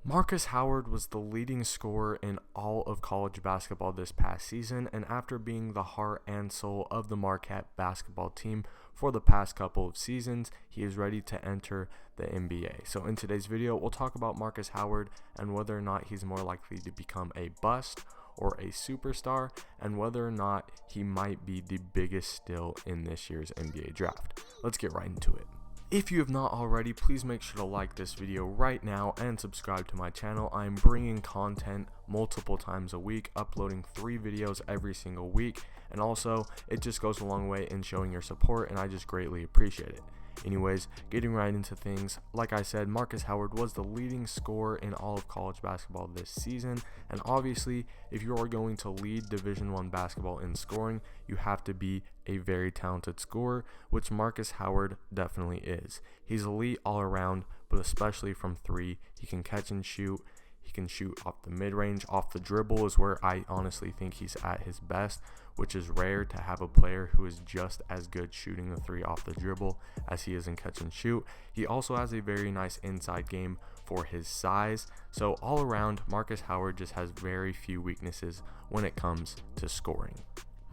Markus Howard was the leading scorer in all of college basketball this past season, and after being the heart and soul of the Marquette basketball team for the past couple of seasons, he is ready to enter the NBA. So in today's video, we'll talk about Markus Howard and whether or not he's more likely to become a bust or a superstar, and whether or not he might be the biggest steal in this year's NBA draft. Let's get right into it. If you have not already, please make sure to like this video right now and subscribe to my channel. I'm bringing content multiple times a week, uploading 3 videos every single week, and also it just goes a long way in showing your support, and I just greatly appreciate it. Anyways, getting right into things, like I said, Markus Howard was the leading scorer in all of college basketball this season, and obviously if you are going to lead Division I basketball in scoring, you have to be a very talented scorer, which Markus Howard definitely is. He's elite all around, but especially from 3. He can catch and shoot. He can shoot off the mid-range. Off the dribble is where I honestly think he's at his best, which is rare to have a player who is just as good shooting the 3 off the dribble as he is in catch and shoot. He also has a very nice inside game for his size. So all around, Markus Howard just has very few weaknesses when it comes to scoring.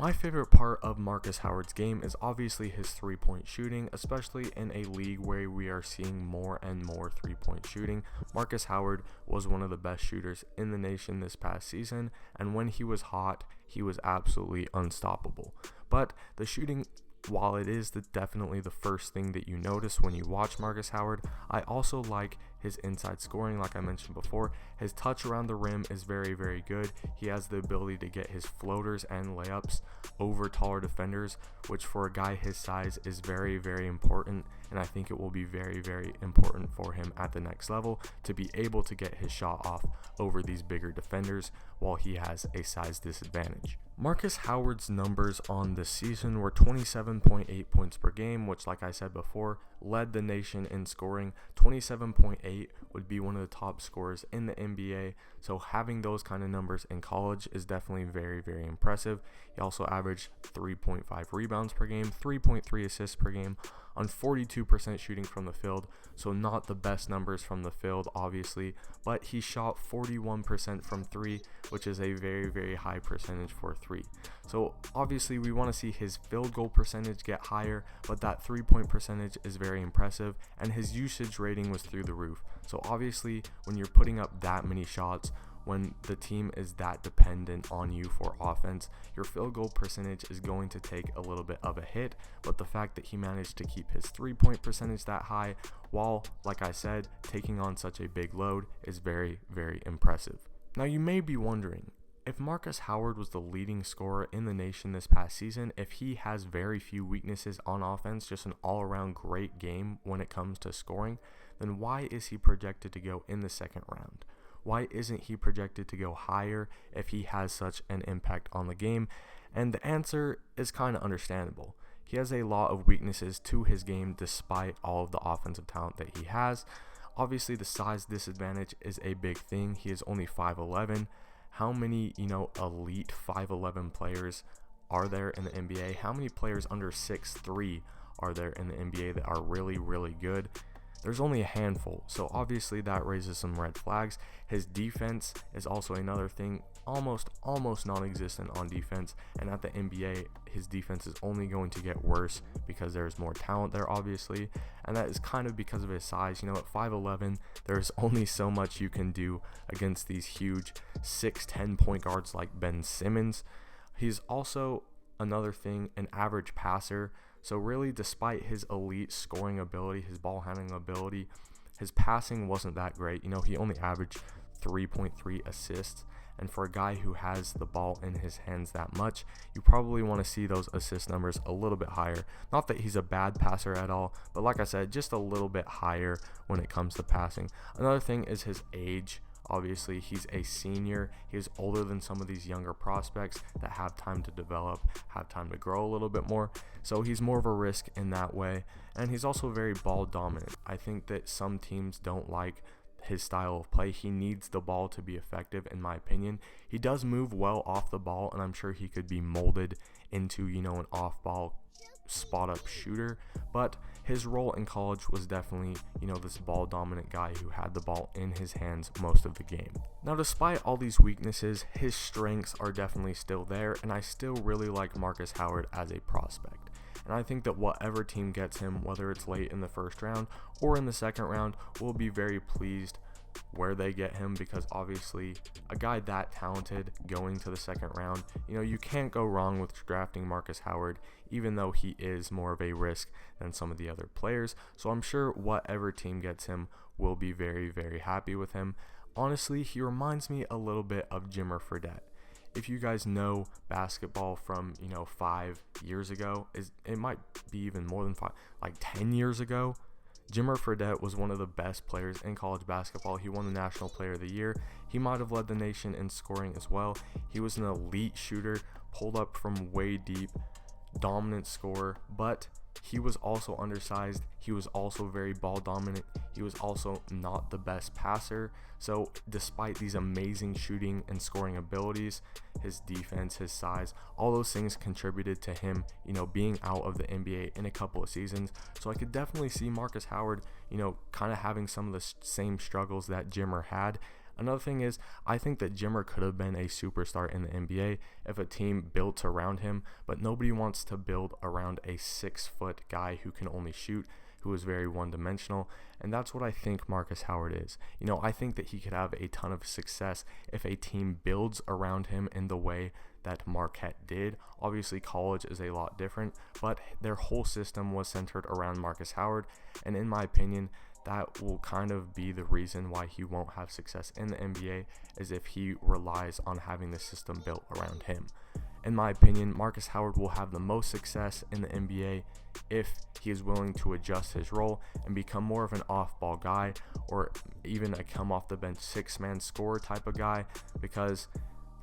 My favorite part of Markus Howard's game is obviously his 3-point shooting, especially in a league where we are seeing more and more 3-point shooting. Markus Howard was one of the best shooters in the nation this past season, and when he was hot, he was absolutely unstoppable. But the shooting, while it is definitely the first thing that you notice when you watch Markus Howard, I also like his inside scoring. Like I mentioned before, his touch around the rim is very, very good. He has the ability to get his floaters and layups over taller defenders, which for a guy his size is very, very important, and I think it will be very, very important for him at the next level to be able to get his shot off over these bigger defenders while he has a size disadvantage. Markus Howard's numbers on this season were 27.8 points per game, which, like I said before, led the nation in scoring. 27.8 would be one of the top scorers in the NBA, so having those kind of numbers in college is definitely very, very impressive. He also averaged 3.5 rebounds per game, 3.3 assists per game, on 42% shooting from the field, so not the best numbers from the field obviously, but he shot 41% from 3, which is a very, very high percentage for 3. So obviously we want to see his field goal percentage get higher, but that 3-point percentage is very impressive, and his usage rating was through the roof. So obviously when you're putting up that many shots, when the team is that dependent on you for offense, your field goal percentage is going to take a little bit of a hit, but the fact that he managed to keep his 3-point percentage that high while, like I said, taking on such a big load is very, very impressive. Now you may be wondering, if Markus Howard was the leading scorer in the nation this past season, if he has very few weaknesses on offense, just an all-around great game when it comes to scoring, then why is he projected to go in the second round? Why isn't he projected to go higher if he has such an impact on the game? And the answer is kind of understandable. He has a lot of weaknesses to his game despite all of the offensive talent that he has. Obviously, the size disadvantage is a big thing. He is only 5'11". How many, elite 5'11" players are there in the NBA? How many players under 6'3" are there in the NBA that are really, really good? There's only a handful, so obviously that raises some red flags. His defense is also another thing, almost non-existent on defense, and at the NBA his defense is only going to get worse because there's more talent there obviously, and that is kind of because of his size. At 5'11", there's only so much you can do against these huge 6'10" point guards like Ben Simmons. He's also, another thing, an average passer. So really, despite his elite scoring ability, his ball handling ability, his passing wasn't that great. He only averaged 3.3 assists, and for a guy who has the ball in his hands that much, you probably want to see those assist numbers a little bit higher. Not that he's a bad passer at all, but like I said, just a little bit higher when it comes to passing. Another thing is his age. Obviously, he's a senior. He is older than some of these younger prospects that have time to develop, have time to grow a little bit more. So he's more of a risk in that way. And he's also very ball dominant. I think that some teams don't like his style of play. He needs the ball to be effective, in my opinion. He does move well off the ball, and I'm sure he could be molded into, an off-ball spot up shooter, but his role in college was definitely, this ball dominant guy who had the ball in his hands most of the game. Now, despite all these weaknesses, his strengths are definitely still there, and I still really like Markus Howard as a prospect. And I think that whatever team gets him, whether it's late in the first round or in the second round, will be very pleased where they get him, because obviously a guy that talented going to the second round, you can't go wrong with drafting Markus Howard, even though he is more of a risk than some of the other players. So I'm sure whatever team gets him will be very, very happy with him. Honestly, he reminds me a little bit of Jimmer Fredette. If you guys know basketball from 5 years ago, it might be even more than 5, like 10 years ago, Jimmer Fredette was one of the best players in college basketball. He won the National Player of the Year. He might have led the nation in scoring as well. He was an elite shooter, pulled up from way deep, dominant scorer, but he was also undersized. He was also very ball dominant. He was also not the best passer. So despite these amazing shooting and scoring abilities, his defense, his size, all those things contributed to him, being out of the NBA in a couple of seasons. So I could definitely see Markus Howard, kind of having some of the same struggles that Jimmer had. Another thing is, I think that Jimmer could have been a superstar in the NBA if a team built around him, but nobody wants to build around a 6-foot guy who can only shoot, who is very one-dimensional, and that's what I think Markus Howard is. I think that he could have a ton of success if a team builds around him in the way that Marquette did. Obviously, college is a lot different, but their whole system was centered around Markus Howard, and in my opinion, that will kind of be the reason why he won't have success in the NBA, is if he relies on having the system built around him. In my opinion, Markus Howard will have the most success in the NBA if he is willing to adjust his role and become more of an off-ball guy, or even a come-off-the-bench 6-man scorer type of guy, because,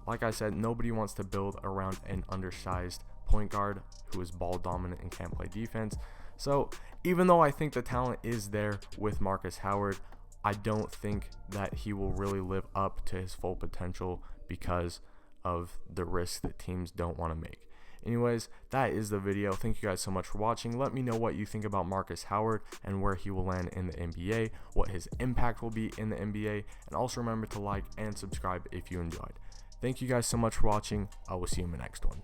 like I said, nobody wants to build around an undersized point guard who is ball dominant and can't play defense. So even though I think the talent is there with Markus Howard, I don't think that he will really live up to his full potential because of the risks that teams don't want to make. Anyways, that is the video. Thank you guys so much for watching. Let me know what you think about Markus Howard and where he will land in the NBA, what his impact will be in the NBA, and also remember to like and subscribe if you enjoyed. Thank you guys so much for watching. I will see you in the next one.